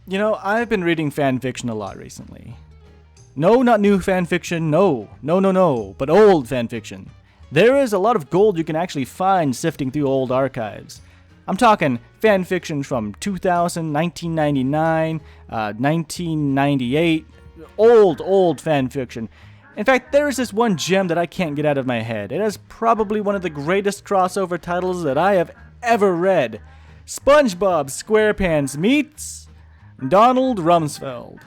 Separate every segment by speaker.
Speaker 1: You know, I've been reading fanfiction a lot recently. No, not new fanfiction, no, but old fanfiction. There is a lot of gold you can actually find sifting through old archives. I'm talking fanfiction from 2000, 1999, 1998, old fanfiction. In fact, there is this one gem that I can't get out of my head. It is probably one of the greatest crossover titles that I have ever read. SpongeBob SquarePants meets Donald Rumsfeld.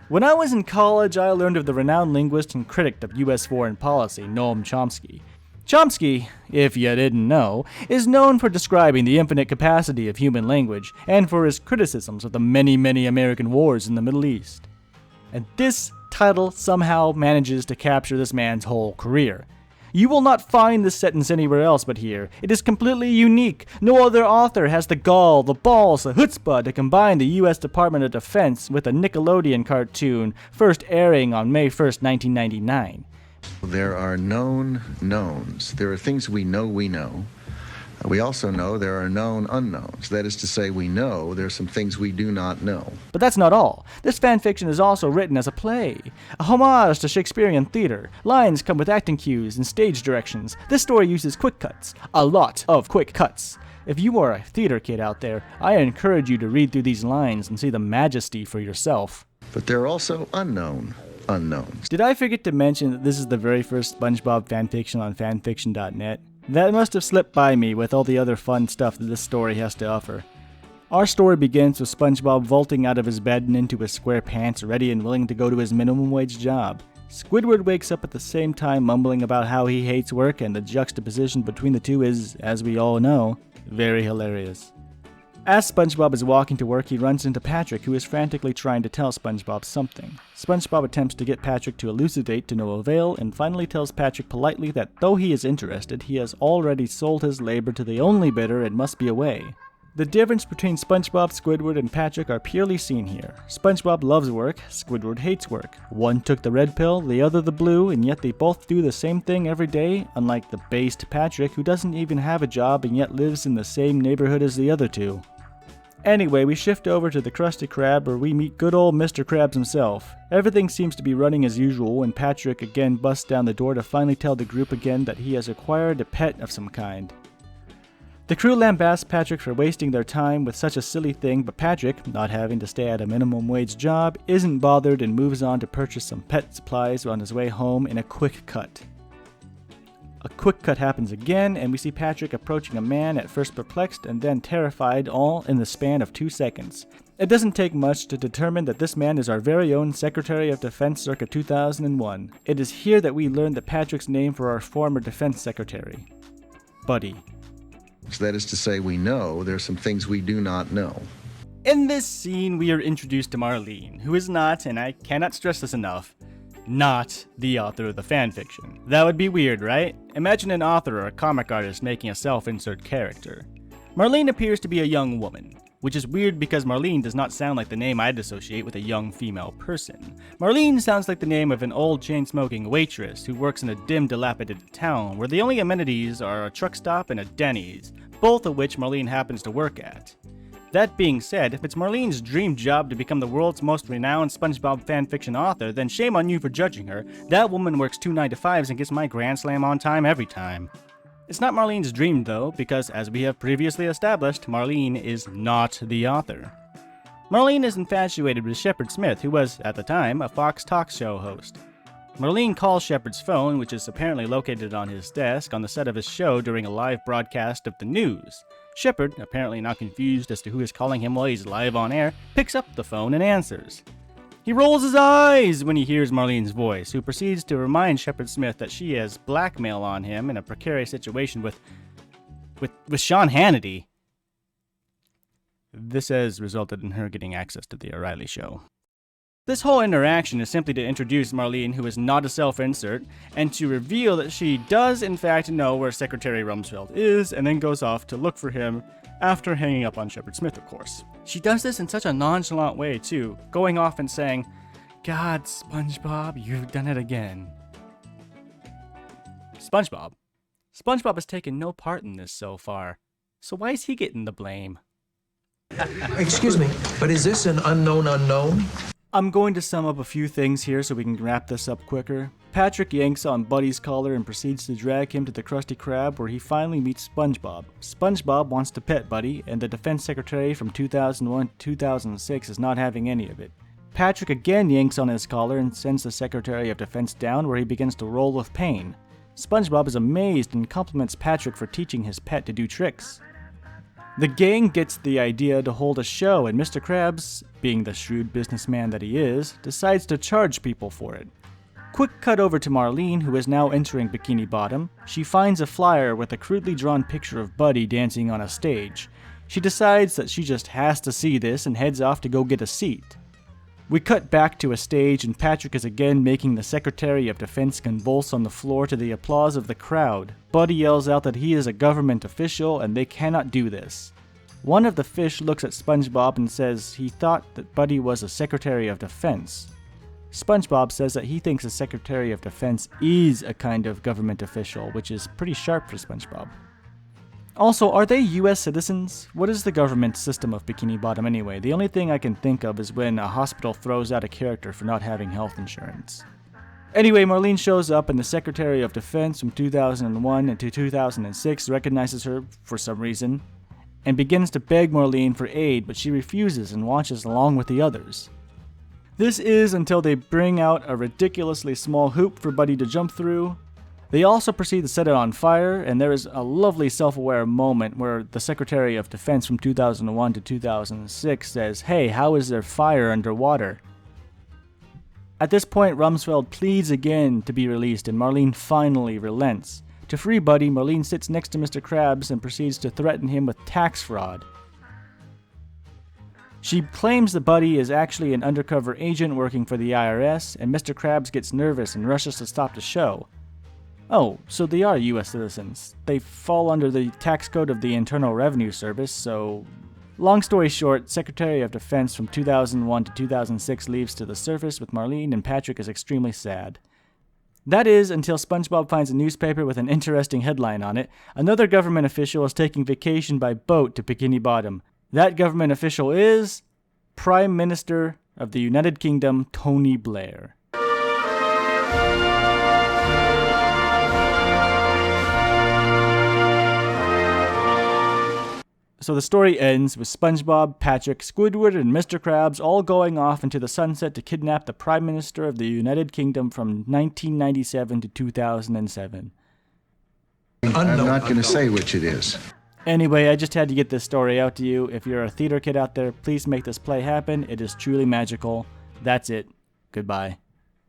Speaker 1: When I was in college, I learned of the renowned linguist and critic of U.S. foreign policy, Noam Chomsky. Chomsky, if you didn't know, is known for describing the infinite capacity of human language and for his criticisms of the many American wars in the Middle East. And this title somehow manages to capture this man's whole career. You will not find this sentence anywhere else but here. It is completely unique. No other author has the gall, the balls, the chutzpah to combine the U.S. Department of Defense with a Nickelodeon cartoon, first airing on May 1st, 1999.
Speaker 2: There are known knowns. There are things we know we know. We also know there are known unknowns. That is to say, we know there are some things we do not know.
Speaker 1: But that's not all. This fanfiction is also written as a play, a homage to Shakespearean theater. Lines come with acting cues and stage directions. This story uses quick cuts, a lot of quick cuts. If you are a theater kid out there, I encourage you to read through these lines and see the majesty for yourself.
Speaker 2: But there are also unknown unknowns.
Speaker 1: Did I forget to mention that this is the very first SpongeBob fanfiction on fanfiction.net? That must have slipped by me with all the other fun stuff that this story has to offer. Our story begins with SpongeBob vaulting out of his bed and into his square pants, ready and willing to go to his minimum wage job. Squidward wakes up at the same time, mumbling about how he hates work, and the juxtaposition between the two is, as we all know, very hilarious. As SpongeBob is walking to work, he runs into Patrick, who is frantically trying to tell SpongeBob something. SpongeBob attempts to get Patrick to elucidate to no avail, and finally tells Patrick politely that though he is interested, he has already sold his labor to the only bidder and must be away. The difference between SpongeBob, Squidward, and Patrick are purely seen here. SpongeBob loves work, Squidward hates work. One took the red pill, the other the blue, and yet they both do the same thing every day, unlike the based Patrick, who doesn't even have a job and yet lives in the same neighborhood as the other two. Anyway, we shift over to the Krusty Krab, where we meet good old Mr. Krabs himself. Everything seems to be running as usual when Patrick again busts down the door to finally tell the group again that he has acquired a pet of some kind. The crew lambasts Patrick for wasting their time with such a silly thing, but Patrick, not having to stay at a minimum wage job, isn't bothered and moves on to purchase some pet supplies on his way home in a quick cut. A quick cut happens again, and we see Patrick approaching a man, at first perplexed and then terrified, all in the span of 2 seconds. It doesn't take much to determine that this man is our very own Secretary of Defense circa 2001. It is here that we learn that Patrick's name for our former Defense Secretary. Buddy.
Speaker 2: So that is to say, we know there are some things we do not know.
Speaker 1: In this scene, we are introduced to Marlene, who is not, and I cannot stress this enough, not the author of the fanfiction. That would be weird, right? Imagine an author or a comic artist making a self-insert character. Marlene appears to be a young woman, which is weird because Marlene does not sound like the name I'd associate with a young female person. Marlene sounds like the name of an old chain-smoking waitress who works in a dim, dilapidated town where the only amenities are a truck stop and a Denny's, both of which Marlene happens to work at. That being said, if it's Marlene's dream job to become the world's most renowned SpongeBob fanfiction author, then shame on you for judging her. That woman works 2 9-to-5s and gets my Grand Slam on time every time. It's not Marlene's dream though, because as we have previously established, Marlene is not the author. Marlene is infatuated with Shepard Smith, who was, at the time, a Fox talk show host. Marlene calls Shepard's phone, which is apparently located on his desk on the set of his show during a live broadcast of the news. Shepard, apparently not confused as to who is calling him while he's live on air, picks up the phone and answers. He rolls his eyes when he hears Marlene's voice, who proceeds to remind Shepard Smith that she has blackmail on him in a precarious situation with Sean Hannity. This has resulted in her getting access to the O'Reilly show. This whole interaction is simply to introduce Marlene, who is not a self-insert, and to reveal that she does in fact know where Secretary Rumsfeld is, and then goes off to look for him after hanging up on Shepard Smith, of course. She does this in such a nonchalant way, too, going off and saying, "God, SpongeBob, you've done it again." SpongeBob? SpongeBob has taken no part in this so far, so why is he getting the blame?
Speaker 3: Excuse me, but is this an unknown unknown?
Speaker 1: I'm going to sum up a few things here so we can wrap this up quicker. Patrick yanks on Buddy's collar and proceeds to drag him to the Krusty Krab, where he finally meets Spongebob. Spongebob wants to pet Buddy, and the defense secretary from 2001 to 2006 is not having any of it. Patrick again yanks on his collar and sends the Secretary of Defense down, where he begins to roll with pain. Spongebob is amazed and compliments Patrick for teaching his pet to do tricks. The gang gets the idea to hold a show, and Mr. Krabs, being the shrewd businessman that he is, decides to charge people for it. Quick cut over to Marlene, who is now entering Bikini Bottom. She finds a flyer with a crudely drawn picture of Buddy dancing on a stage. She decides that she just has to see this and heads off to go get a seat. We cut back to a stage, and Patrick is again making the Secretary of Defense convulse on the floor to the applause of the crowd. Buddy yells out that he is a government official and they cannot do this. One of the fish looks at SpongeBob and says he thought that Buddy was a Secretary of Defense. SpongeBob says that he thinks a Secretary of Defense is a kind of government official, which is pretty sharp for SpongeBob. Also, are they US citizens? What is the government system of Bikini Bottom anyway? The only thing I can think of is when a hospital throws out a character for not having health insurance. Anyway, Marlene shows up and the Secretary of Defense from 2001 to 2006 recognizes her for some reason and begins to beg Marlene for aid, but she refuses and watches along with the others. This is until they bring out a ridiculously small hoop for Buddy to jump through. They also proceed to set it on fire, and there is a lovely self-aware moment where the Secretary of Defense from 2001 to 2006 says, "Hey, how is there fire underwater?" At this point, Rumsfeld pleads again to be released, and Marlene finally relents. To free Buddy, Marlene sits next to Mr. Krabs and proceeds to threaten him with tax fraud. She claims that Buddy is actually an undercover agent working for the IRS, and Mr. Krabs gets nervous and rushes to stop the show. Oh, so they are US citizens. They fall under the tax code of the Internal Revenue Service, so... Long story short, Secretary of Defense from 2001 to 2006 leaves to the surface with Marlene, and Patrick is extremely sad. That is, until SpongeBob finds a newspaper with an interesting headline on it. Another government official is taking vacation by boat to Bikini Bottom. That government official is... Prime Minister of the United Kingdom, Tony Blair. So the story ends with SpongeBob, Patrick, Squidward, and Mr. Krabs all going off into the sunset to kidnap the Prime Minister of the United Kingdom from 1997 to 2007.
Speaker 2: I'm not going to say which it is.
Speaker 1: Anyway, I just had to get this story out to you. If you're a theater kid out there, please make this play happen. It is truly magical. That's it. Goodbye.